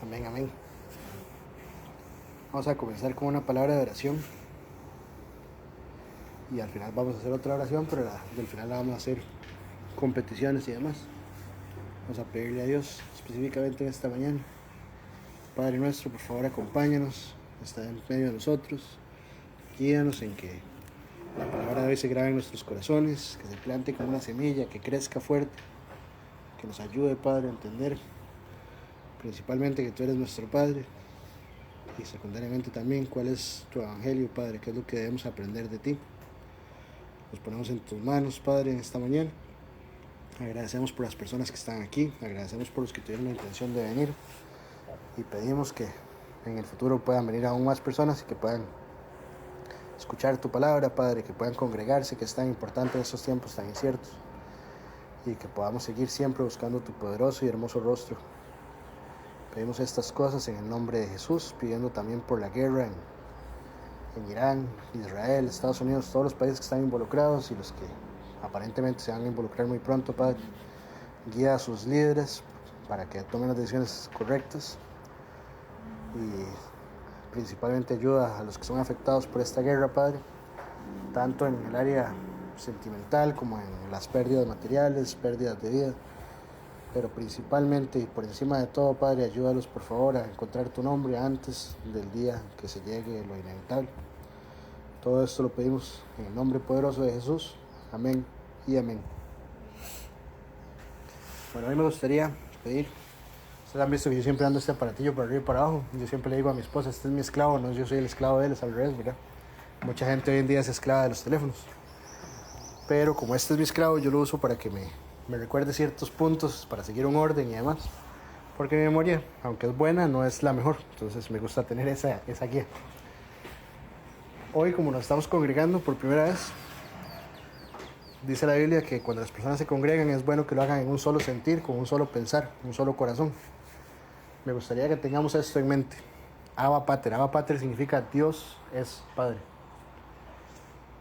Amén, amén. Vamos a comenzar con una palabra de oración y al final vamos a hacer otra oración, pero del final la vamos a hacer con peticiones y demás. Vamos a pedirle a Dios específicamente en esta mañana. Padre nuestro, por favor acompáñanos, está en medio de nosotros, guíanos en que la palabra de hoy se grabe en nuestros corazones, que se plante como una semilla, que crezca fuerte, que nos ayude, Padre, a entender principalmente que tú eres nuestro Padre y secundariamente también cuál es tu evangelio, Padre, qué es lo que debemos aprender de ti. Nos ponemos en tus manos, Padre, en esta mañana. Agradecemos por las personas que están aquí, agradecemos por los que tuvieron la intención de venir y pedimos que en el futuro puedan venir aún más personas y que puedan escuchar tu palabra, Padre, que puedan congregarse, que es tan importante en estos tiempos tan inciertos, y que podamos seguir siempre buscando tu poderoso y hermoso rostro. Pedimos estas cosas en el nombre de Jesús, pidiendo también por la guerra en Irán, Israel, Estados Unidos, todos los países que están involucrados y los que aparentemente se van a involucrar muy pronto, Padre. Guía a sus líderes para que tomen las decisiones correctas y principalmente ayuda a los que son afectados por esta guerra, Padre, tanto en el área sentimental como en las pérdidas materiales, pérdidas de vida, pero principalmente y por encima de todo, Padre, ayúdalos por favor a encontrar tu nombre antes del día que se llegue lo inevitable. Todo esto lo pedimos en el nombre poderoso de Jesús. Amén y amén. Bueno, a mí me gustaría pedir, ustedes han visto que yo siempre ando este aparatillo para arriba y para abajo. Yo siempre le digo a mi esposa, este es mi esclavo, no yo soy el esclavo de él, es al revés, ¿verdad? Mucha gente hoy en día es esclava de los teléfonos, pero como este es mi esclavo, yo lo uso para que me recuerde ciertos puntos, para seguir un orden y demás, porque mi memoria, aunque es buena, no es la mejor, entonces me gusta tener esa guía. Hoy, como nos estamos congregando por primera vez, dice la Biblia que cuando las personas se congregan es bueno que lo hagan en un solo sentir, con un solo pensar, un solo corazón. Me gustaría que tengamos esto en mente. Abba Pater. Abba Pater significa Dios es Padre.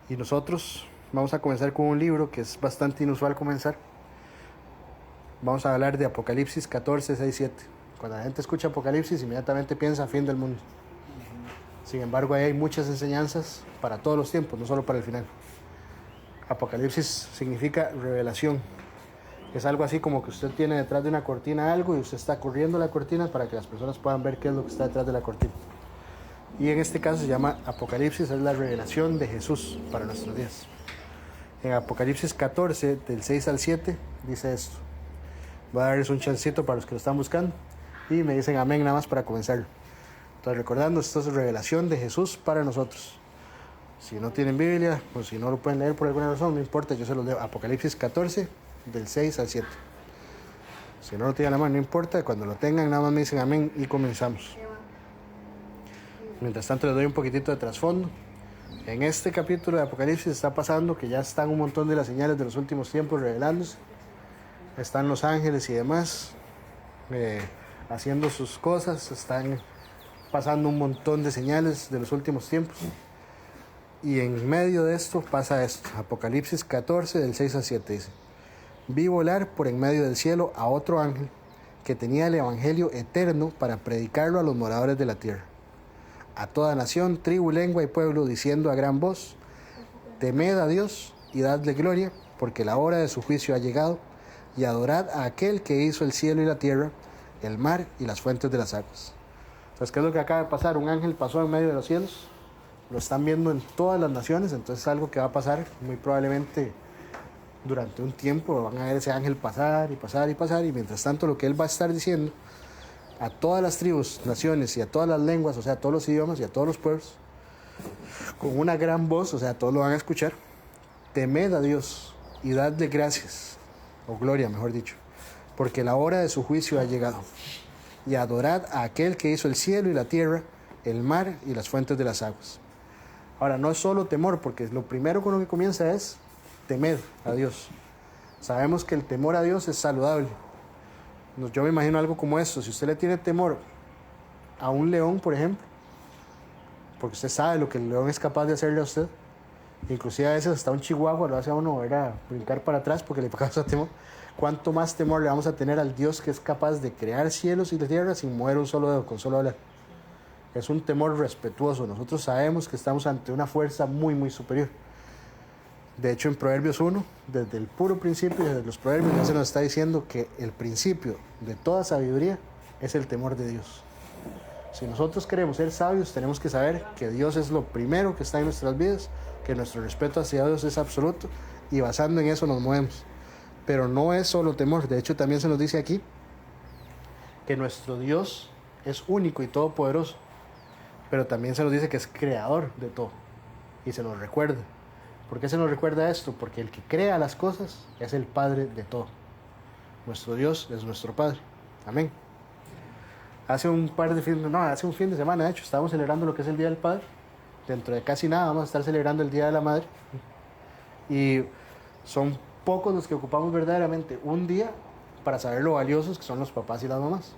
Y nosotros vamos a comenzar con un libro que es bastante inusual comenzar. Vamos a hablar de Apocalipsis 14, 6, 7. Cuando la gente escucha Apocalipsis, inmediatamente piensa fin del mundo. Sin embargo, ahí hay muchas enseñanzas para todos los tiempos, no solo para el final. Apocalipsis significa revelación. Es algo así como que usted tiene detrás de una cortina algo y usted está corriendo la cortina para que las personas puedan ver qué es lo que está detrás de la cortina. Y en este caso se llama Apocalipsis, es la revelación de Jesús para nuestros días. En Apocalipsis 14, del 6 al 7, dice esto. Voy a darles un chancito para los que lo están buscando y me dicen amén nada más para comenzar. Entonces, recordando, esto es revelación de Jesús para nosotros. Si no tienen Biblia, o si no lo pueden leer por alguna razón, no importa, yo se los leo. Apocalipsis 14, del 6 al 7. Si no lo tienen a la mano, no importa, cuando lo tengan, nada más me dicen amén y comenzamos. Mientras tanto, les doy un poquitito de trasfondo. En este capítulo de Apocalipsis está pasando que ya están un montón de las señales de los últimos tiempos revelándose. Están los ángeles y demás haciendo sus cosas, están pasando un montón de señales de los últimos tiempos. Y en medio de esto pasa esto. Apocalipsis 14, del 6 al 7 dice: vi volar por en medio del cielo a otro ángel que tenía el evangelio eterno para predicarlo a los moradores de la tierra, a toda nación, tribu, lengua y pueblo, diciendo a gran voz: temed a Dios y dadle gloria, porque la hora de su juicio ha llegado, y adorad a aquel que hizo el cielo y la tierra, el mar y las fuentes de las aguas. Entonces, ¿qué es lo que acaba de pasar? Un ángel pasó en medio de los cielos, lo están viendo en todas las naciones, entonces es algo que va a pasar muy probablemente durante un tiempo. Van a ver ese ángel pasar y pasar y pasar, y mientras tanto lo que él va a estar diciendo a todas las tribus, naciones y a todas las lenguas, o sea, a todos los idiomas y a todos los pueblos, con una gran voz, o sea, todos lo van a escuchar: temed a Dios y dadle gracias, o gloria mejor dicho, porque la hora de su juicio ha llegado, y adorad a aquel que hizo el cielo y la tierra, el mar y las fuentes de las aguas. Ahora, no es solo temor, porque lo primero con lo que comienza es temer a Dios. Sabemos que el temor a Dios es saludable. Yo me imagino algo como esto: si usted le tiene temor a un león, por ejemplo, porque usted sabe lo que el león es capaz de hacerle a usted, Inclusive a veces hasta un chihuahua lo hace a uno, ¿verdad?, brincar para atrás porque le causa temor. ¿Cuánto más temor le vamos a tener al Dios que es capaz de crear cielos y la tierra sin mover un solo dedo, con solo hablar? Es un temor respetuoso. Nosotros sabemos que estamos ante una fuerza muy, muy superior. De hecho, en Proverbios 1, desde el puro principio, desde los Proverbios, ya se nos está diciendo que el principio de toda sabiduría es el temor de Dios. Si nosotros queremos ser sabios, tenemos que saber que Dios es lo primero que está en nuestras vidas, que nuestro respeto hacia Dios es absoluto y basando en eso nos movemos. Pero no es solo temor, de hecho también se nos dice aquí que nuestro Dios es único y todopoderoso, pero también se nos dice que es creador de todo y se nos recuerda. ¿Por qué se nos recuerda esto? Porque el que crea las cosas es el Padre de todo. Nuestro Dios es nuestro Padre. Amén. Hace un fin de semana, de hecho, estábamos celebrando lo que es el Día del Padre. Dentro de casi nada vamos a estar celebrando el Día de la Madre. Y son pocos los que ocupamos verdaderamente un día para saber lo valiosos que son los papás y las mamás.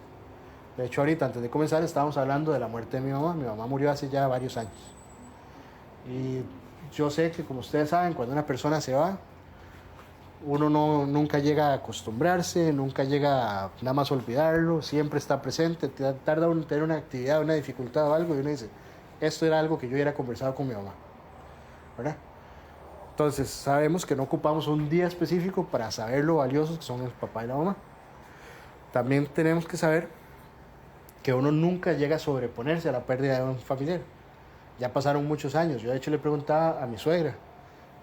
De hecho, ahorita, antes de comenzar, estábamos hablando de la muerte de mi mamá. Mi mamá murió hace ya varios años. Y yo sé que, como ustedes saben, cuando una persona se va, uno nunca llega a acostumbrarse, nunca llega a nada más olvidarlo, siempre está presente, tarda uno en tener una actividad, una dificultad o algo, y uno dice, esto era algo que yo hubiera conversado con mi mamá, ¿verdad? Entonces sabemos que no ocupamos un día específico para saber lo valiosos que son el papá y la mamá. También tenemos que saber que uno nunca llega a sobreponerse a la pérdida de un familiar. Ya pasaron muchos años. Yo de hecho le preguntaba a mi suegra,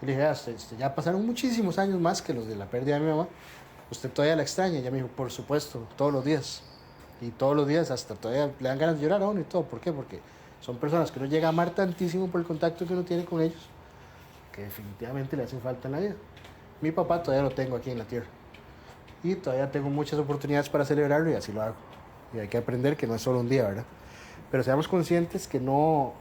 y le dije, ya pasaron muchísimos años más que los de la pérdida de mi mamá, ¿usted todavía la extraña? Y ella me dijo, por supuesto, todos los días. Y todos los días hasta todavía le dan ganas de llorar a uno y todo. ¿Por qué? Porque son personas que uno llega a amar tantísimo por el contacto que uno tiene con ellos, que definitivamente le hacen falta en la vida. Mi papá todavía lo tengo aquí en la tierra. Y todavía tengo muchas oportunidades para celebrarlo y así lo hago. Y hay que aprender que no es solo un día, ¿verdad? Pero seamos conscientes que no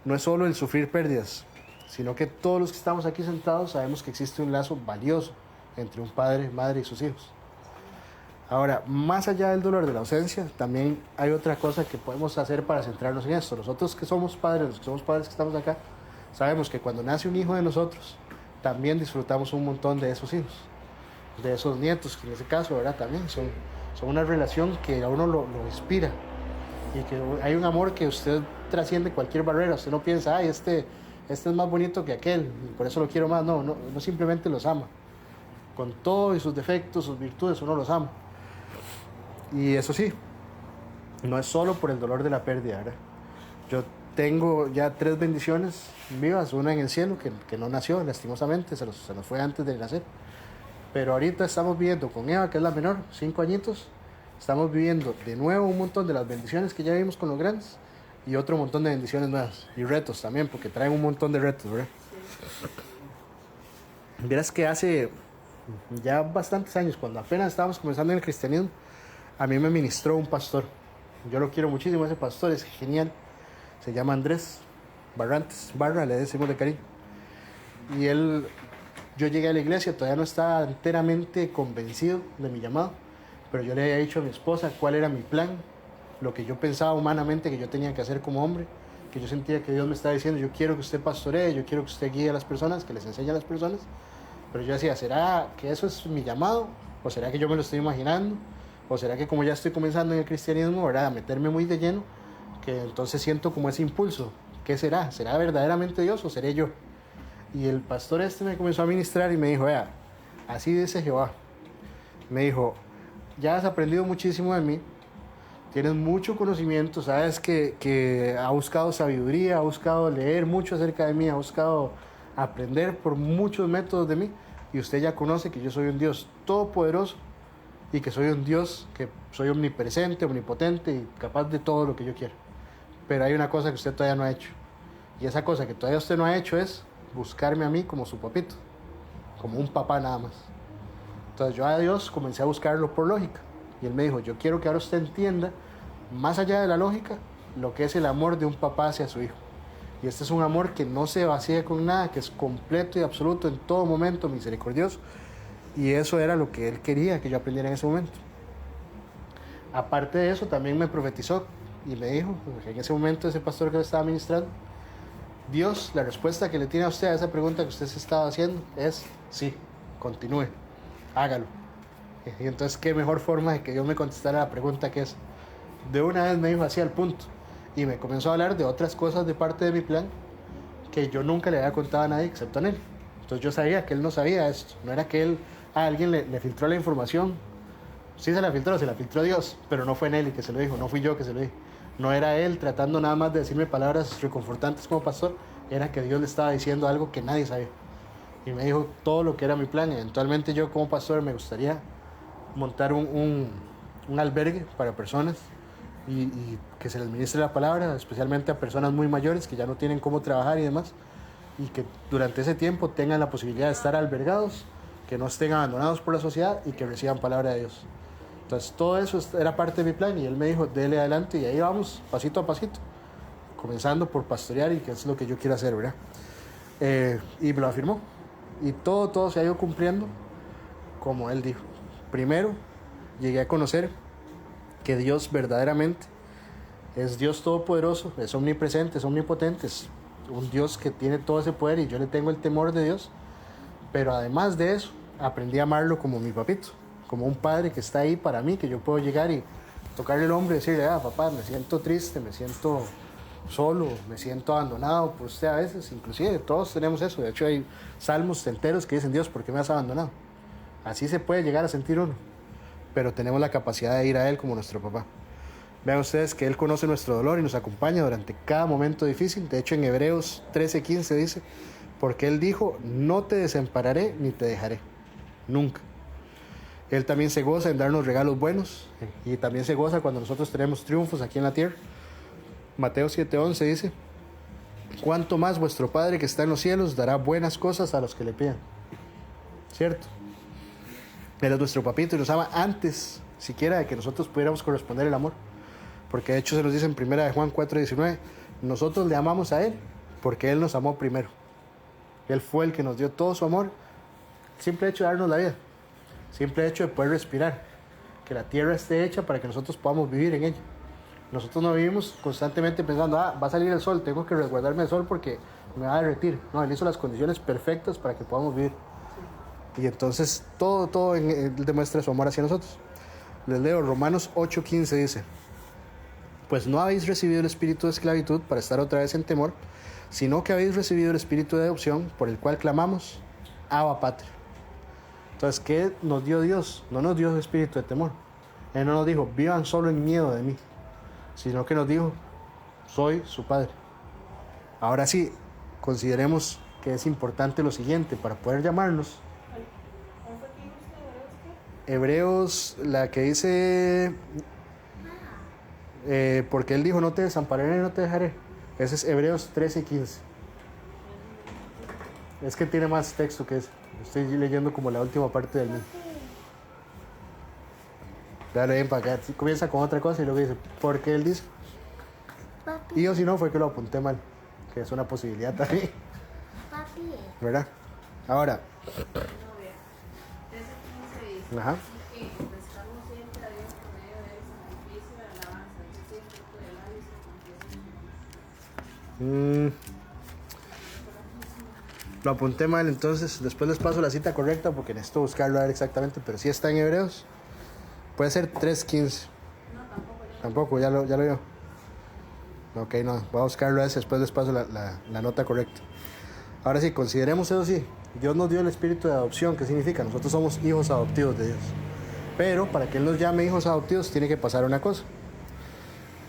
es solo el sufrir pérdidas, sino que todos los que estamos aquí sentados sabemos que existe un lazo valioso entre un padre, madre y sus hijos. Ahora, más allá del dolor de la ausencia, también hay otra cosa que podemos hacer para centrarnos en esto. Nosotros que somos padres, los que somos padres que estamos acá, sabemos que cuando nace un hijo de nosotros, también disfrutamos un montón de esos hijos, de esos nietos, que en ese caso, ¿verdad? También son una relación que a uno lo inspira y que hay un amor que usted trasciende cualquier barrera. Usted no piensa, ay, este es más bonito que aquel, y por eso lo quiero más. No simplemente los ama. Con todos sus defectos, sus virtudes, uno los ama. Y eso sí, no es solo por el dolor de la pérdida, ¿verdad? Yo tengo ya 3 bendiciones vivas, una en el cielo que no nació, lastimosamente, se nos fue antes de nacer. Pero ahorita estamos viviendo con Eva, que es la menor, 5 añitos. Estamos viviendo de nuevo un montón de las bendiciones que ya vimos con los grandes y otro montón de bendiciones nuevas y retos también, porque traen un montón de retos, ¿verdad? Vieras que hace ya bastantes años, cuando apenas estábamos comenzando en el cristianismo, a mí me ministró un pastor. Yo lo quiero muchísimo, ese pastor es genial. Se llama Andrés Barrantes, Barra, le decimos de cariño. Y yo llegué a la iglesia, todavía no estaba enteramente convencido de mi llamado, pero yo le había dicho a mi esposa cuál era mi plan, lo que yo pensaba humanamente que yo tenía que hacer como hombre, que yo sentía que Dios me estaba diciendo, yo quiero que usted pastoree, yo quiero que usted guíe a las personas, que les enseñe a las personas. Pero yo decía, ¿será que eso es mi llamado? ¿O será que yo me lo estoy imaginando? ¿O será que como ya estoy comenzando en el cristianismo, ¿verdad?, a meterme muy de lleno, que entonces siento como ese impulso? ¿Qué será? ¿Será verdaderamente Dios o seré yo? Y el pastor me comenzó a ministrar y me dijo, vea, así dice Jehová. Me dijo, ya has aprendido muchísimo de mí, tienes mucho conocimiento, sabes que ha buscado sabiduría, ha buscado leer mucho acerca de mí, ha buscado aprender por muchos métodos de mí, y usted ya conoce que yo soy un Dios todopoderoso y que soy un Dios que soy omnipresente, omnipotente y capaz de todo lo que yo quiera. Pero hay una cosa que usted todavía no ha hecho, y esa cosa que todavía usted no ha hecho es buscarme a mí como su papito, como un papá nada más. Entonces yo a Dios comencé a buscarlo por lógica, y Él me dijo, yo quiero que ahora usted entienda, más allá de la lógica, lo que es el amor de un papá hacia su hijo. Y este es un amor que no se vacía con nada, que es completo y absoluto en todo momento, misericordioso. Y eso era lo que Él quería que yo aprendiera en ese momento. Aparte de eso, también me profetizó y me dijo, en ese momento ese pastor que le estaba ministrando, Dios, la respuesta que le tiene a usted a esa pregunta que usted se estaba haciendo es sí, continúe, hágalo. Y entonces, ¿qué mejor forma de que Dios me contestara la pregunta que es? De una vez me dijo así al punto. Y me comenzó a hablar de otras cosas de parte de mi plan que yo nunca le había contado a nadie excepto a él. Entonces yo sabía que él no sabía esto. No era que él a alguien le filtró la información. Sí se la filtró Dios, pero no fue Nelly que se lo dijo, no fui yo que se lo dije. No era él tratando nada más de decirme palabras reconfortantes como pastor, era que Dios le estaba diciendo algo que nadie sabía. Y me dijo todo lo que era mi plan. Y eventualmente yo como pastor me gustaría montar un albergue para personas y que se les ministre la palabra, especialmente a personas muy mayores que ya no tienen cómo trabajar y demás, y que durante ese tiempo tengan la posibilidad de estar albergados, que no estén abandonados por la sociedad y que reciban palabra de Dios. Entonces todo eso era parte de mi plan y él me dijo, dele adelante, y ahí vamos, pasito a pasito, comenzando por pastorear, y que es lo que yo quiero hacer, ¿verdad? Y me lo afirmó, y todo se ha ido cumpliendo como él dijo. Primero, llegué a conocer que Dios verdaderamente es Dios todopoderoso, es omnipresente, es omnipotente, es un Dios que tiene todo ese poder, y yo le tengo el temor de Dios. Pero además de eso, aprendí a amarlo como mi papito, como un padre que está ahí para mí, que yo puedo llegar y tocarle el hombro y decirle, papá, me siento triste, me siento solo, me siento abandonado por usted a veces. Inclusive todos tenemos eso. De hecho hay salmos enteros que dicen, Dios, ¿por qué me has abandonado? Así se puede llegar a sentir uno, pero tenemos la capacidad de ir a Él como nuestro papá. Vean ustedes que Él conoce nuestro dolor y nos acompaña durante cada momento difícil. De hecho en Hebreos 13:15 dice, porque Él dijo, no te desampararé ni te dejaré, nunca. Él también se goza en darnos regalos buenos, y también se goza cuando nosotros tenemos triunfos aquí en la tierra. Mateo 7:11 dice, cuánto más vuestro Padre que está en los cielos dará buenas cosas a los que le pidan. ¿Cierto? Él es nuestro papito y nos ama antes siquiera de que nosotros pudiéramos corresponder el amor, porque de hecho se nos dice en 1 Juan 4:19, nosotros le amamos a Él porque Él nos amó primero. Él fue el que nos dio todo su amor. Simple hecho de darnos la vida, simple hecho de poder respirar, que la tierra esté hecha para que nosotros podamos vivir en ella. Nosotros no vivimos constantemente pensando, va a salir el sol, tengo que resguardarme del sol porque me va a derretir. No, Él hizo las condiciones perfectas para que podamos vivir. Y entonces todo Él demuestra su amor hacia nosotros. Les leo Romanos 8:15 dice, pues no habéis recibido el espíritu de esclavitud para estar otra vez en temor, sino que habéis recibido el espíritu de adopción, por el cual clamamos, Abba Pater. Entonces, ¿qué nos dio Dios? No nos dio el espíritu de temor. Él no nos dijo, vivan solo en miedo de mí, sino que nos dijo, soy su Padre. Ahora sí, consideremos que es importante lo siguiente para poder llamarnos. Hebreos, la que dice, porque Él dijo, no te desampararé, no te dejaré. Ese es Hebreos 13:15. Es que tiene más texto que ese. Estoy leyendo como la última parte del mismo. Dale bien para acá. Comienza con otra cosa y luego dice, porque Él dice. Papi. Y yo si no fue que lo apunté mal, que es una posibilidad también. Papi. ¿Verdad? Ahora. Ajá. Lo apunté mal, entonces después les paso la cita correcta porque necesito buscarlo a ver exactamente, pero sí está en Hebreos. Puede ser 3:15. No, tampoco, ya lo veo. Ok, no, voy a buscarlo a ese, después les paso la nota correcta. Ahora sí, consideremos eso sí. Dios nos dio el espíritu de adopción. ¿Qué significa? Nosotros somos hijos adoptivos de Dios. Pero para que Él nos llame hijos adoptivos tiene que pasar una cosa.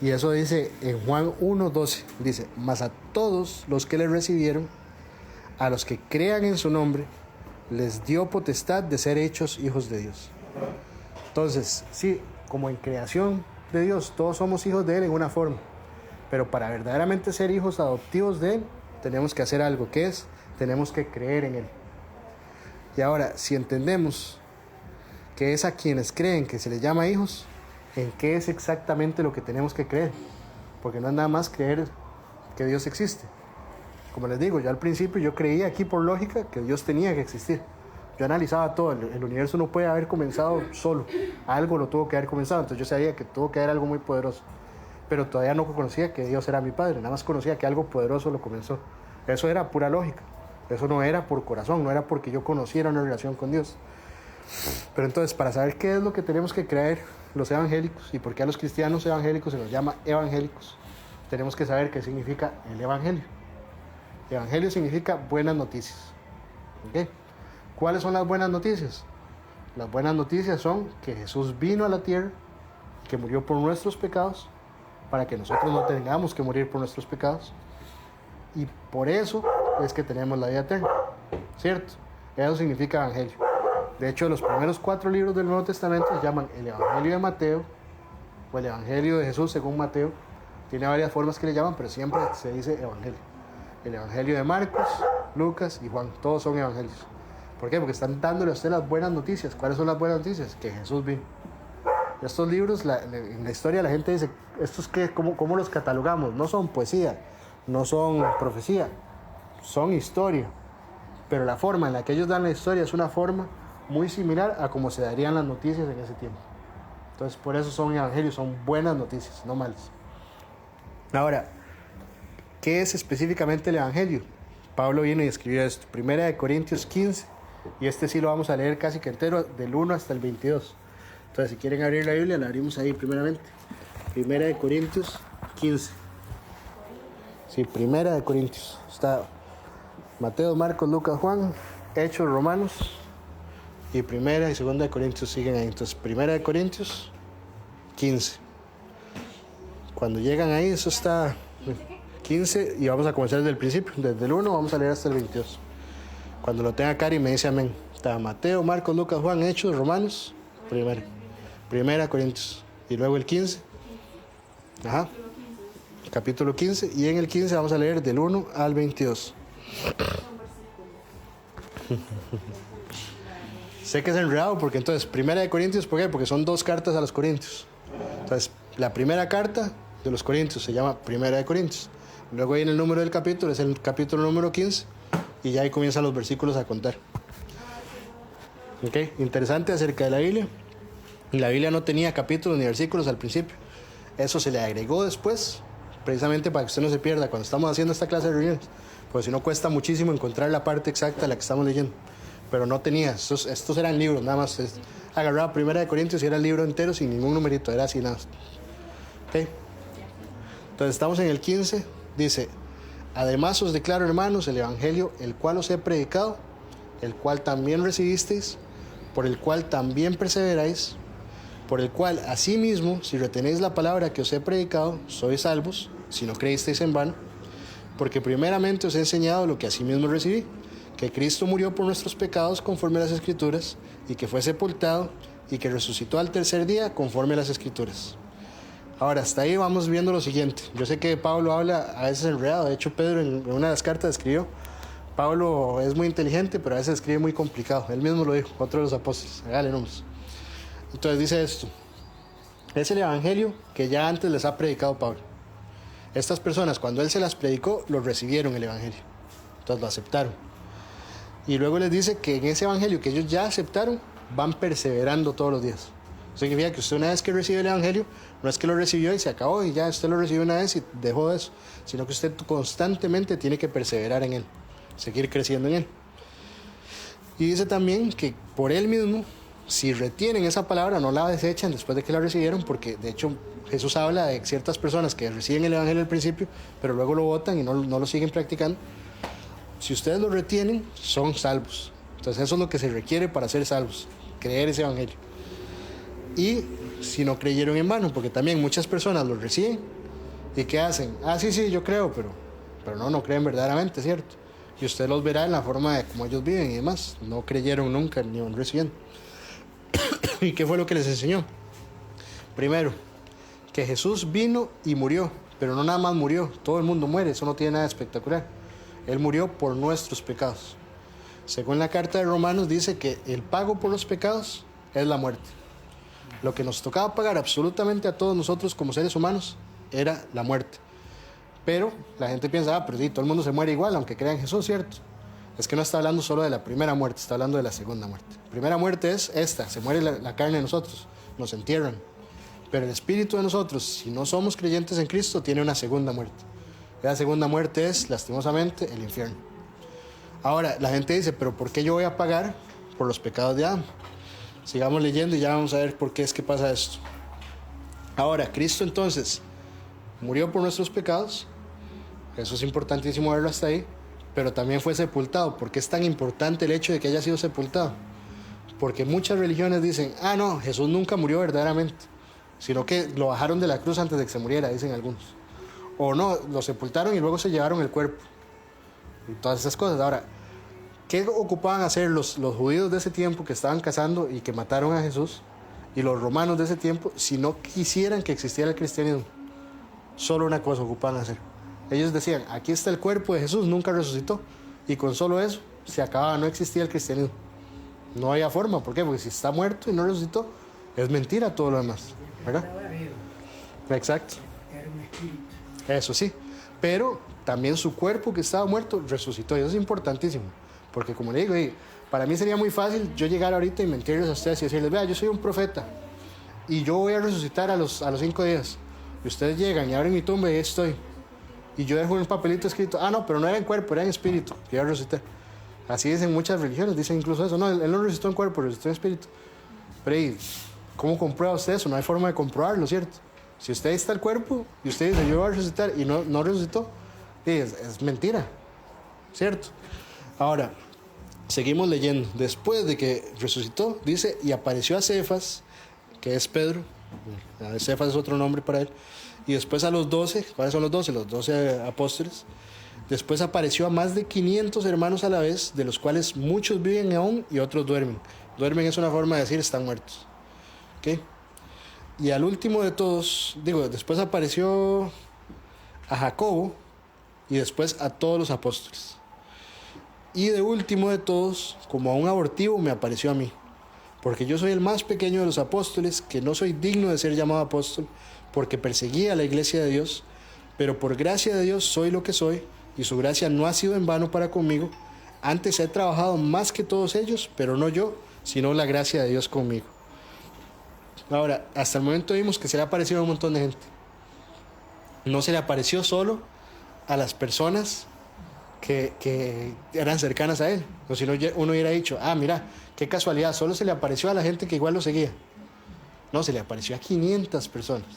Y eso dice en Juan 1:12. Dice, mas a todos los que le recibieron, a los que crean en su nombre, les dio potestad de ser hechos hijos de Dios. Entonces, sí, como en creación de Dios, todos somos hijos de Él en una forma. Pero para verdaderamente ser hijos adoptivos de Él, tenemos que hacer algo, que es, tenemos que creer en Él. Y ahora, si entendemos que es a quienes creen que se les llama hijos, ¿en qué es exactamente lo que tenemos que creer? Porque no es nada más creer que Dios existe. Como les digo, yo al principio yo creía aquí por lógica que Dios tenía que existir. Yo analizaba todo, el universo no puede haber comenzado solo, algo lo tuvo que haber comenzado, entonces yo sabía que tuvo que haber algo muy poderoso. Pero todavía no conocía que Dios era mi Padre, nada más conocía que algo poderoso lo comenzó. Eso era pura lógica. Eso no era por corazón, no era porque yo conociera una relación con Dios. Pero entonces, para saber qué es lo que tenemos que creer los evangélicos y por qué a los cristianos evangélicos se los llama evangélicos, tenemos que saber qué significa el evangelio. Evangelio significa buenas noticias. ¿Okay? ¿Cuáles son las buenas noticias? Las buenas noticias son que Jesús vino a la tierra, que murió por nuestros pecados, para que nosotros no tengamos que morir por nuestros pecados, y por eso es que tenemos la vida eterna, ¿cierto? Eso significa evangelio. De hecho, los primeros 4 libros del Nuevo Testamento se llaman el Evangelio de Mateo, o el Evangelio de Jesús según Mateo. Tiene varias formas que le llaman, pero siempre se dice evangelio. El Evangelio de Marcos, Lucas y Juan, todos son evangelios. ¿Por qué? Porque están dándole a usted las buenas noticias. ¿Cuáles son las buenas noticias? Que Jesús vino. Estos libros, en la historia la gente dice, ¿estos qué? ¿Cómo los catalogamos? No son poesía, no son profecía, son historia. Pero la forma en la que ellos dan la historia es una forma muy similar a cómo se darían las noticias en ese tiempo. Entonces, por eso son evangelios, son buenas noticias, no malas. Ahora, ¿qué es específicamente el evangelio? Pablo viene y escribió esto, 1 Corintios 15, y este sí lo vamos a leer casi que entero, del 1 hasta el 22. Entonces, si quieren abrir la Biblia, la abrimos ahí primeramente. 1 Corintios 15. Sí, 1 Corintios. Está Mateo, Marcos, Lucas, Juan, Hechos, Romanos, y 1 y 2 Corintios siguen ahí. Entonces, 1 Corintios 15. Cuando llegan ahí, eso está 15, y vamos a comenzar desde el principio. Desde el 1 vamos a leer hasta el 22. Cuando lo tenga Cari me dice amén. Está Mateo, Marcos, Lucas, Juan, Hechos, Romanos, 1 Corintios. Y luego el 15. Ajá. Capítulo 15. Y en el 15 vamos a leer del 1 al 22. Sé que es enredado porque entonces, 1 Corintios, ¿por qué? Porque son 2 cartas a los Corintios. Entonces, la primera carta de los Corintios se llama 1 Corintios. Luego ahí en el número del capítulo es el capítulo número 15 y ya ahí comienzan los versículos a contar. Ok, interesante acerca de la Biblia. La Biblia no tenía capítulos ni versículos al principio. Eso se le agregó después, precisamente para que usted no se pierda cuando estamos haciendo esta clase de reuniones, porque si no cuesta muchísimo encontrar la parte exacta de la que estamos leyendo. Pero no tenía, estos eran libros, nada más. Agarraba 1 Corintios y era el libro entero sin ningún numerito, era así nada. ¿Okay? Entonces estamos en el 15, dice: además os declaro, hermanos, el evangelio, el cual os he predicado, el cual también recibisteis, por el cual también perseveráis, por el cual asimismo, si retenéis la palabra que os he predicado, sois salvos, si no creísteis en vano, porque primeramente os he enseñado lo que asimismo recibí, que Cristo murió por nuestros pecados conforme a las Escrituras, y que fue sepultado, y que resucitó al tercer día conforme a las Escrituras. Ahora, hasta ahí vamos viendo lo siguiente. Yo sé que Pablo habla a veces enredado. De hecho, Pedro en una de las cartas escribió: Pablo es muy inteligente, pero a veces escribe muy complicado. Él mismo lo dijo, otro de los apóstoles. Hágale nomás. Entonces dice esto: es el evangelio que ya antes les ha predicado Pablo. Estas personas, cuando él se las predicó, lo recibieron el evangelio. Entonces lo aceptaron. Y luego les dice que en ese evangelio que ellos ya aceptaron, van perseverando todos los días. Eso significa que usted, una vez que recibe el evangelio, no es que lo recibió y se acabó y ya usted lo recibió una vez y dejó de eso, sino que usted constantemente tiene que perseverar en él, seguir creciendo en él. Y dice también que por él mismo, si retienen esa palabra, no la desechan después de que la recibieron, porque de hecho Jesús habla de ciertas personas que reciben el evangelio al principio, pero luego lo botan y no lo siguen practicando. Si ustedes lo retienen, son salvos. Entonces eso es lo que se requiere para ser salvos, creer ese evangelio. Y si no creyeron en vano, porque también muchas personas lo reciben y ¿qué hacen? Sí, yo creo, pero no creen verdaderamente, ¿cierto? Y usted los verá en la forma de cómo ellos viven y demás. No creyeron nunca ni van recibiendo. ¿Y qué fue lo que les enseñó? Primero, que Jesús vino y murió, pero no nada más murió, todo el mundo muere, eso no tiene nada de espectacular. Él murió por nuestros pecados. Según la carta de Romanos dice que el pago por los pecados es la muerte. Lo que nos tocaba pagar absolutamente a todos nosotros como seres humanos era la muerte. Pero la gente piensa, pero sí, todo el mundo se muere igual, aunque crea en Jesús, ¿cierto? Es que no está hablando solo de la primera muerte, está hablando de la segunda muerte. La primera muerte es esta, se muere la carne de nosotros, nos entierran. Pero el espíritu de nosotros, si no somos creyentes en Cristo, tiene una segunda muerte. La segunda muerte es, lastimosamente, el infierno. Ahora, la gente dice, pero ¿por qué yo voy a pagar por los pecados de Adán? Sigamos leyendo y ya vamos a ver por qué es que pasa esto. Ahora, Cristo entonces murió por nuestros pecados. Eso es importantísimo verlo hasta ahí. Pero también fue sepultado. ¿Por qué es tan importante el hecho de que haya sido sepultado? Porque muchas religiones dicen, no, Jesús nunca murió verdaderamente, sino que lo bajaron de la cruz antes de que se muriera, dicen algunos. O no, lo sepultaron y luego se llevaron el cuerpo. Y todas esas cosas. Ahora, ¿qué ocupaban hacer los judíos de ese tiempo que estaban cazando y que mataron a Jesús? Y los romanos de ese tiempo, si no quisieran que existiera el cristianismo, solo una cosa ocupaban hacer. Ellos decían, aquí está el cuerpo de Jesús, nunca resucitó. Y con solo eso, se acababa, no existía el cristianismo. No había forma, ¿por qué? Porque si está muerto y no resucitó, es mentira todo lo demás, ¿verdad? Exacto. Eso sí, pero también su cuerpo que estaba muerto resucitó, y eso es importantísimo, porque como le digo, para mí sería muy fácil yo llegar ahorita y mentirles a ustedes y decirles, vea, yo soy un profeta y yo voy a resucitar a los 5 días, y ustedes llegan y abren mi tumba y ahí estoy, y yo dejo un papelito escrito, no, pero no era en cuerpo, era en espíritu, que iba a resucitar. Así dicen muchas religiones, dicen incluso eso, no, él no resucitó en cuerpo, resucitó en espíritu. Pero ¿cómo comprueba usted eso? No hay forma de comprobarlo, ¿cierto? Si usted está el cuerpo y usted dice, yo voy a resucitar y no resucitó, es mentira, ¿cierto? Ahora, seguimos leyendo. Después de que resucitó, dice, y apareció a Cefas, que es Pedro, Cefas es otro nombre para él, y después a los 12, ¿cuáles son los 12? Los 12 apóstoles. Después apareció a más de 500 hermanos a la vez, de los cuales muchos viven aún y otros duermen. Duermen es una forma de decir están muertos. ¿Okay? Y al último de todos, después apareció a Jacobo y después a todos los apóstoles. Y de último de todos, como a un abortivo, me apareció a mí. Porque yo soy el más pequeño de los apóstoles, que no soy digno de ser llamado apóstol, porque perseguía a la iglesia de Dios, pero por gracia de Dios soy lo que soy, y su gracia no ha sido en vano para conmigo. Antes he trabajado más que todos ellos, pero no yo, sino la gracia de Dios conmigo. Ahora, hasta el momento vimos que se le ha aparecido a un montón de gente. No se le apareció solo a las personas que eran cercanas a él. O si no, uno hubiera dicho, mira, qué casualidad, solo se le apareció a la gente que igual lo seguía. No, se le apareció a 500 personas.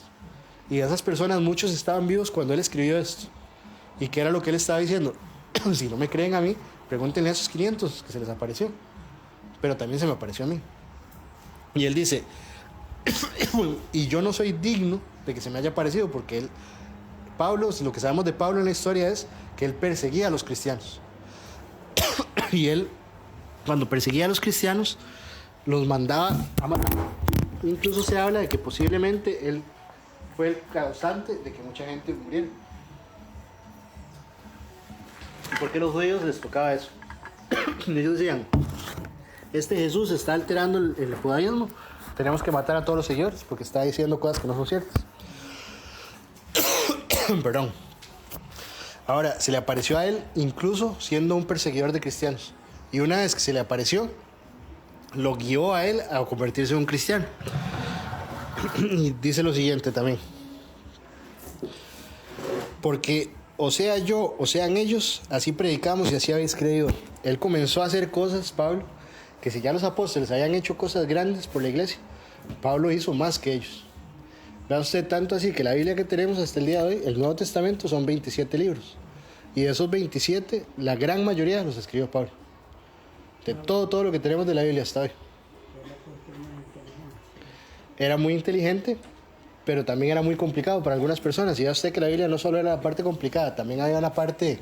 Y de esas personas muchos estaban vivos cuando él escribió esto. ¿Y qué era lo que él estaba diciendo? Si no me creen a mí, pregúntenle a esos 500 que se les apareció. Pero también se me apareció a mí. Y él dice, y yo no soy digno de que se me haya aparecido, porque Pablo, lo que sabemos de Pablo en la historia es que él perseguía a los cristianos. Y él, cuando perseguía a los cristianos, los mandaba a matar. Incluso se habla de que posiblemente él fue el causante de que mucha gente muriera. ¿Por qué los judíos les tocaba eso? Ellos decían, este Jesús está alterando el judaísmo, tenemos que matar a todos los seguidores porque está diciendo cosas que no son ciertas. Perdón. Ahora, se le apareció a él incluso siendo un perseguidor de cristianos. Y una vez que se le apareció, lo guió a él a convertirse en un cristiano. Y dice lo siguiente también. Porque o sea yo, o sean ellos, así predicamos y así habéis creído. Él comenzó a hacer cosas, Pablo, que si ya los apóstoles habían hecho cosas grandes por la iglesia, Pablo hizo más que ellos. Vea usted, tanto así que la Biblia que tenemos hasta el día de hoy, el Nuevo Testamento, son 27 libros. Y de esos 27, la gran mayoría los escribió Pablo. De todo lo que tenemos de la Biblia hasta hoy. Era muy inteligente, pero también era muy complicado para algunas personas. Y ya usted que la Biblia no solo era la parte complicada, también había una parte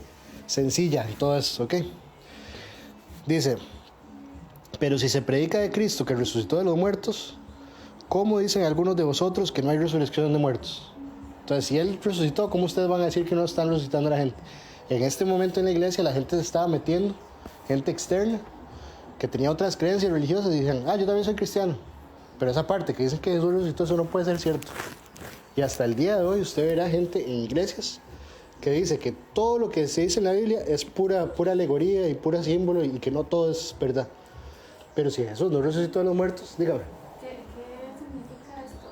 sencilla y todo eso, ¿ok? Dice, pero si se predica de Cristo que resucitó de los muertos, ¿cómo dicen algunos de vosotros que no hay resurrección de muertos? Entonces, si Él resucitó, ¿cómo ustedes van a decir que no están resucitando a la gente? En este momento en la iglesia la gente se estaba metiendo, gente externa, que tenía otras creencias religiosas y decían, yo también soy cristiano. Pero esa parte que dicen que Jesús resucitó, eso no puede ser cierto. Y hasta el día de hoy usted verá gente en iglesias que dice que todo lo que se dice en la Biblia es pura alegoría y pura símbolo y que no todo es verdad. Pero si Jesús no resucitó de los muertos, dígame. ¿Qué significa esto?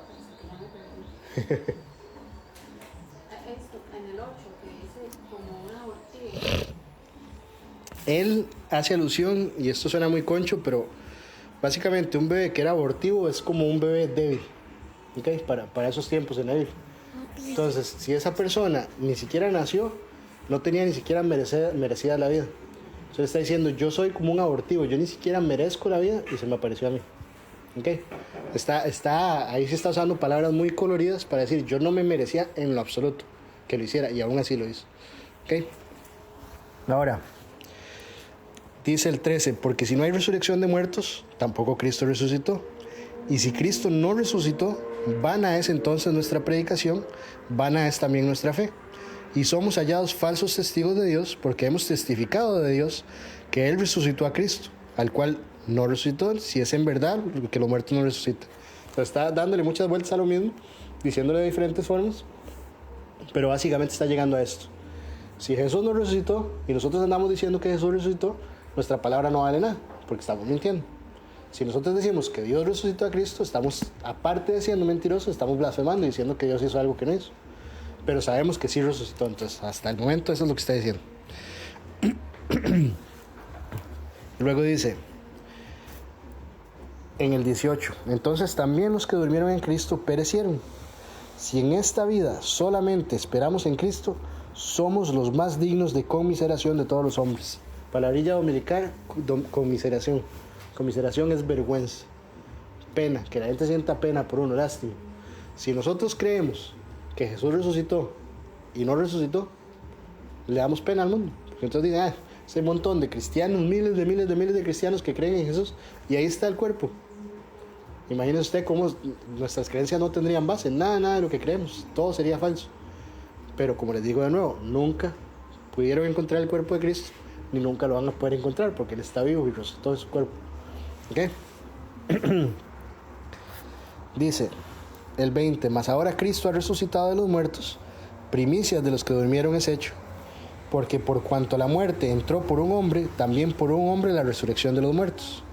Esto, en el 8, que dice como un abortivo. Él hace alusión, y esto suena muy concho, pero básicamente un bebé que era abortivo es como un bebé débil, ¿okay? Para esos tiempos en la Biblia. Entonces, si esa persona ni siquiera nació, no tenía ni siquiera merecida la vida. Entonces está diciendo, yo soy como un abortivo, yo ni siquiera merezco la vida y se me apareció a mí. ¿Okay? Ahí se está usando palabras muy coloridas para decir, yo no me merecía en lo absoluto que lo hiciera y aún así lo hizo. ¿Okay? Ahora, dice el 13, porque si no hay resurrección de muertos, tampoco Cristo resucitó. Y si Cristo no resucitó, vana es entonces nuestra predicación, vana es también nuestra fe. Y somos hallados falsos testigos de Dios, porque hemos testificado de Dios que Él resucitó a Cristo, al cual no resucitó, si es en verdad que los muertos no resucitan. Entonces está dándole muchas vueltas a lo mismo, diciéndole de diferentes formas, pero básicamente está llegando a esto. Si Jesús no resucitó y nosotros andamos diciendo que Jesús resucitó, nuestra palabra no vale nada, porque estamos mintiendo. Si nosotros decimos que Dios resucitó a Cristo, estamos, aparte de siendo mentirosos, estamos blasfemando y diciendo que Dios hizo algo que no hizo. Pero sabemos que sí resucitó, entonces hasta el momento eso es lo que está diciendo. Luego dice, en el 18, entonces también los que durmieron en Cristo perecieron. Si en esta vida solamente esperamos en Cristo, somos los más dignos de conmiseración de todos los hombres. Palabrilla dominical, conmiseración. Conmiseración es vergüenza, pena, que la gente sienta pena por uno, lástima. Si nosotros creemos que Jesús resucitó y no resucitó, le damos pena al mundo. Porque entonces dicen, ese montón de cristianos, miles de cristianos que creen en Jesús, y ahí está el cuerpo. Imagínese usted cómo nuestras creencias no tendrían base, nada de lo que creemos, todo sería falso. Pero como les digo de nuevo, nunca pudieron encontrar el cuerpo de Cristo, ni nunca lo van a poder encontrar, porque Él está vivo y resucitó en su cuerpo. ¿Ok? Dice el 20, mas ahora Cristo ha resucitado de los muertos, primicias de los que durmieron es hecho, porque por cuanto la muerte entró por un hombre, también por un hombre la resurrección de los muertos.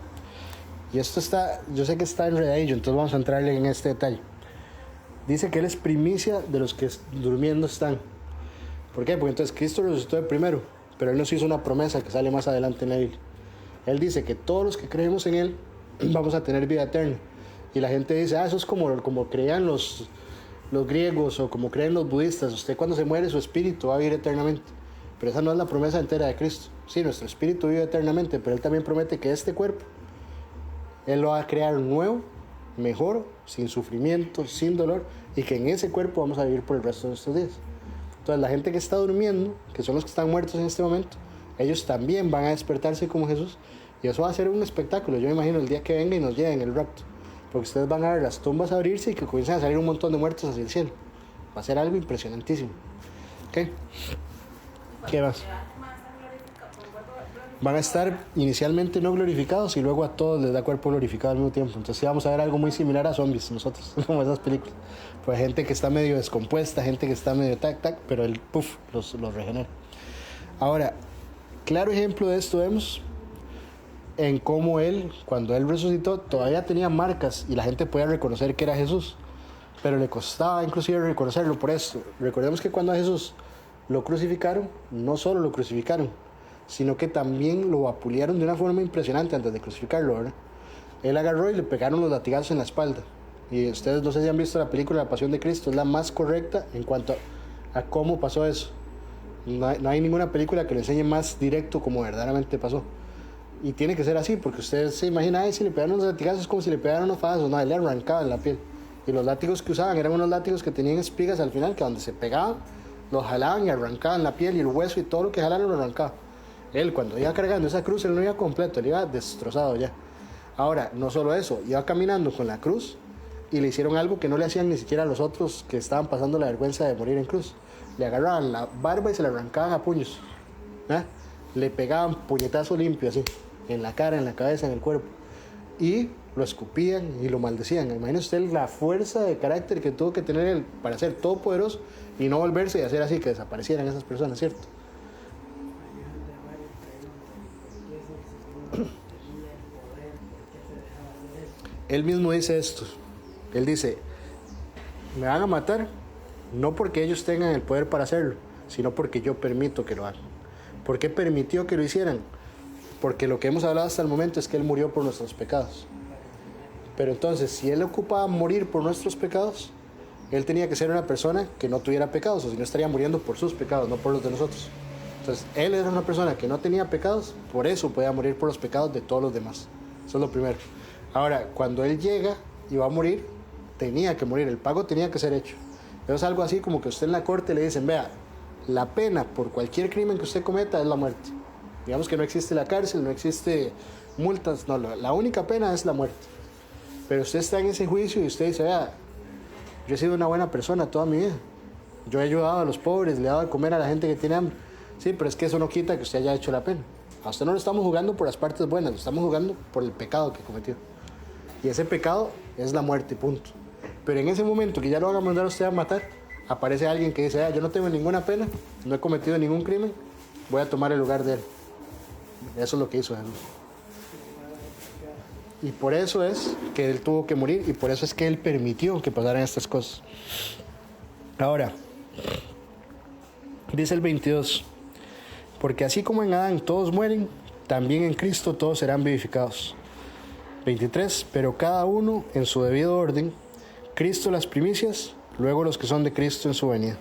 Y esto está, yo sé que está enredadillo, entonces vamos a entrarle en este detalle. Dice que Él es primicia de los que durmiendo están. ¿Por qué? Porque entonces Cristo resucitó de primero, pero Él nos hizo una promesa que sale más adelante en la Biblia. Él dice que todos los que creemos en Él vamos a tener vida eterna. Y la gente dice, eso es como creían los griegos o como creen los budistas. Usted cuando se muere su espíritu va a vivir eternamente. Pero esa no es la promesa entera de Cristo. Sí, nuestro espíritu vive eternamente, pero Él también promete que este cuerpo, Él lo va a crear nuevo, mejor, sin sufrimiento, sin dolor, y que en ese cuerpo vamos a vivir por el resto de nuestros días. Entonces la gente que está durmiendo, que son los que están muertos en este momento, ellos también van a despertarse como Jesús, y eso va a ser un espectáculo. Yo me imagino el día que venga y nos lleven el rapto, porque ustedes van a ver las tumbas abrirse y que comiencen a salir un montón de muertos hacia el cielo. Va a ser algo impresionantísimo. ¿Ok? ¿Qué más? Van a estar inicialmente no glorificados y luego a todos les da cuerpo glorificado al mismo tiempo. Entonces sí vamos a ver algo muy similar a zombies nosotros, como esas películas. Pues gente que está medio descompuesta, gente que está medio tac, pero el puff los regenera. Ahora, claro ejemplo de esto vemos en cómo Él, cuando Él resucitó, todavía tenía marcas y la gente podía reconocer que era Jesús, pero le costaba inclusive reconocerlo por esto. Recordemos que cuando a Jesús lo crucificaron, no solo lo crucificaron, sino que también lo vapulearon de una forma impresionante antes de crucificarlo, ¿verdad? Él agarró y le pegaron los latigazos en la espalda. Y ustedes no sé si han visto la película La Pasión de Cristo, es la más correcta en cuanto a cómo pasó eso. No hay ninguna película que lo enseñe más directo como verdaderamente pasó. Y tiene que ser así, porque ustedes se imaginan, si le pegaron los latigazos es como si le pegaran unos fazos, no, él le arrancaban la piel. Y los látigos que usaban eran unos látigos que tenían espigas al final, que donde se pegaban, los jalaban y arrancaban la piel y el hueso y todo lo que jalaron lo arrancaban. Él cuando iba cargando esa cruz, él no iba completo, él iba destrozado ya. Ahora, no solo eso, iba caminando con la cruz y le hicieron algo que no le hacían ni siquiera a los otros que estaban pasando la vergüenza de morir en cruz. Le agarraban la barba y se la arrancaban a puños. Le pegaban puñetazo limpio así, en la cara, en la cabeza, en el cuerpo. Y lo escupían y lo maldecían. Imagínese usted la fuerza de carácter que tuvo que tener él para ser todopoderoso y no volverse y hacer así que desaparecieran esas personas, ¿cierto? Él mismo dice esto. Él dice, me van a matar no porque ellos tengan el poder para hacerlo, sino porque yo permito que lo hagan. ¿Por qué permitió que lo hicieran? Porque lo que hemos hablado hasta el momento es que Él murió por nuestros pecados. Pero entonces, si Él ocupaba morir por nuestros pecados, Él tenía que ser una persona que no tuviera pecados, o si no estaría muriendo por sus pecados, no por los de nosotros. Entonces, Él era una persona que no tenía pecados, por eso podía morir por los pecados de todos los demás. Eso es lo primero. Ahora, cuando Él llega y va a morir, tenía que morir, el pago tenía que ser hecho. Eso es algo así como que usted en la corte le dicen, vea, la pena por cualquier crimen que usted cometa es la muerte. Digamos que no existe la cárcel, no existe multas, no, la única pena es la muerte. Pero usted está en ese juicio y usted dice, vea, yo he sido una buena persona toda mi vida. Yo he ayudado a los pobres, le he dado de comer a la gente que tiene hambre. Sí, pero es que eso no quita que usted haya hecho la pena. A usted no lo estamos jugando por las partes buenas, lo estamos jugando por el pecado que cometió. Y ese pecado es la muerte, punto. Pero en ese momento que ya lo van a mandar a usted a matar, aparece alguien que dice, yo no tengo ninguna pena, no he cometido ningún crimen, voy a tomar el lugar de él. Eso es lo que hizo Jesús. Y por eso es que Él tuvo que morir y por eso es que Él permitió que pasaran estas cosas. Ahora, dice el 22, porque así como en Adán todos mueren, también en Cristo todos serán vivificados. 23, pero cada uno en su debido orden, Cristo las primicias, luego los que son de Cristo en su venida.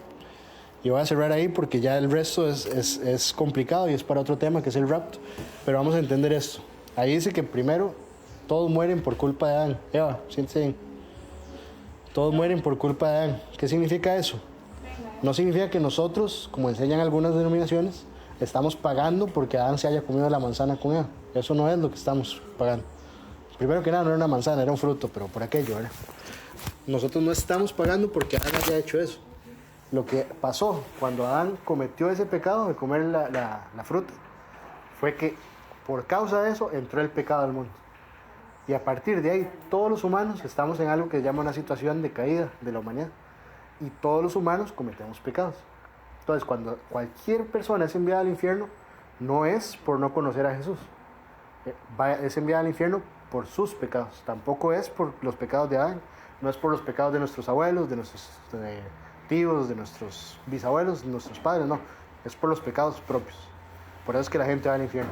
Y voy a cerrar ahí porque ya el resto es complicado y es para otro tema que es el rapto, pero vamos a entender esto. Ahí dice que primero todos mueren por culpa de Adán. Eva, siéntese bien. Todos mueren por culpa de Adán. ¿Qué significa eso? No significa que nosotros, como enseñan algunas denominaciones, estamos pagando porque Adán se haya comido la manzana con Eva. Eso no es lo que estamos pagando. Primero que nada, no era una manzana, era un fruto, pero por aquello, ¿verdad? Nosotros no estamos pagando porque Adán haya hecho eso. Lo que pasó cuando Adán cometió ese pecado de comer la fruta fue que por causa de eso entró el pecado al mundo. Y a partir de ahí, todos los humanos estamos en algo que se llama una situación de caída de la humanidad. Y todos los humanos cometemos pecados. Entonces, cuando cualquier persona es enviada al infierno, no es por no conocer a Jesús. Es enviada al infierno por sus pecados. Tampoco es por los pecados de Adán. No es por los pecados de nuestros abuelos, de nuestros tíos, de nuestros bisabuelos, de nuestros padres. No, es por los pecados propios. Por eso es que la gente va al infierno.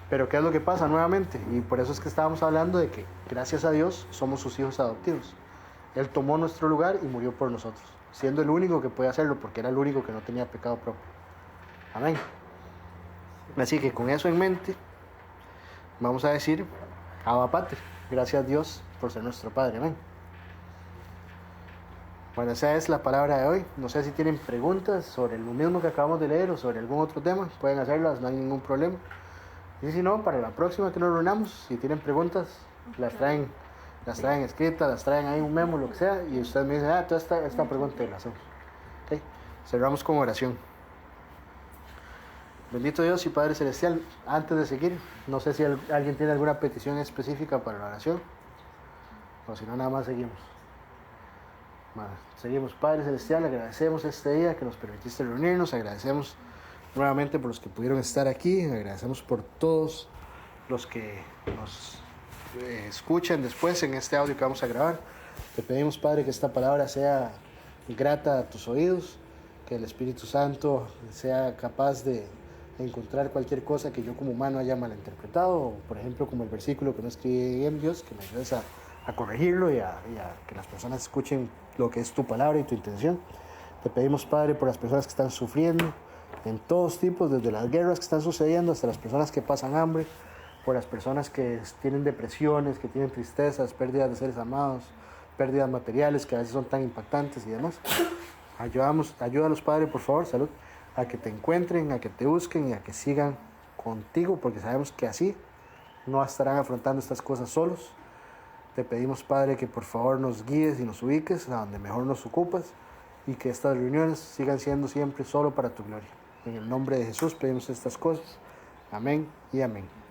Pero ¿qué es lo que pasa nuevamente? Y por eso es que estábamos hablando de que, gracias a Dios, somos sus hijos adoptivos. Él tomó nuestro lugar y murió por nosotros, siendo el único que puede hacerlo, porque era el único que no tenía pecado propio. Amén. Así que con eso en mente, vamos a decir, Abba Pater, gracias a Dios por ser nuestro Padre. Amén. Bueno, esa es la palabra de hoy. No sé si tienen preguntas sobre lo mismo que acabamos de leer o sobre algún otro tema, pueden hacerlas, no hay ningún problema. Y si no, para la próxima que nos reunamos, si tienen preguntas, las traen escritas, las traen ahí un memo, lo que sea, y ustedes me dicen, toda esta pregunta la hacemos. ¿Okay? Cerramos con oración. Bendito Dios y Padre Celestial, antes de seguir, no sé si alguien tiene alguna petición específica para la oración, o si no, nada más seguimos. Bueno, seguimos. Padre Celestial, agradecemos este día que nos permitiste reunirnos, agradecemos nuevamente por los que pudieron estar aquí, agradecemos por todos los que nos escuchan después en este audio que vamos a grabar. Te pedimos, Padre, que esta palabra sea grata a tus oídos, que el Espíritu Santo sea capaz de encontrar cualquier cosa que yo como humano haya malinterpretado, o por ejemplo como el versículo que no escribí bien, Dios, que me ayudes a corregirlo y a que las personas escuchen lo que es tu palabra y tu intención. Te pedimos, Padre, por las personas que están sufriendo en todos tipos, desde las guerras que están sucediendo hasta las personas que pasan hambre, por las personas que tienen depresiones, que tienen tristezas, pérdidas de seres amados, pérdidas materiales que a veces son tan impactantes y demás. Ayúdalos, Padre, por favor, salud, a que te encuentren, a que te busquen y a que sigan contigo, porque sabemos que así no estarán afrontando estas cosas solos. Te pedimos, Padre, que por favor nos guíes y nos ubiques a donde mejor nos ocupas y que estas reuniones sigan siendo siempre solo para tu gloria. En el nombre de Jesús pedimos estas cosas. Amén y amén.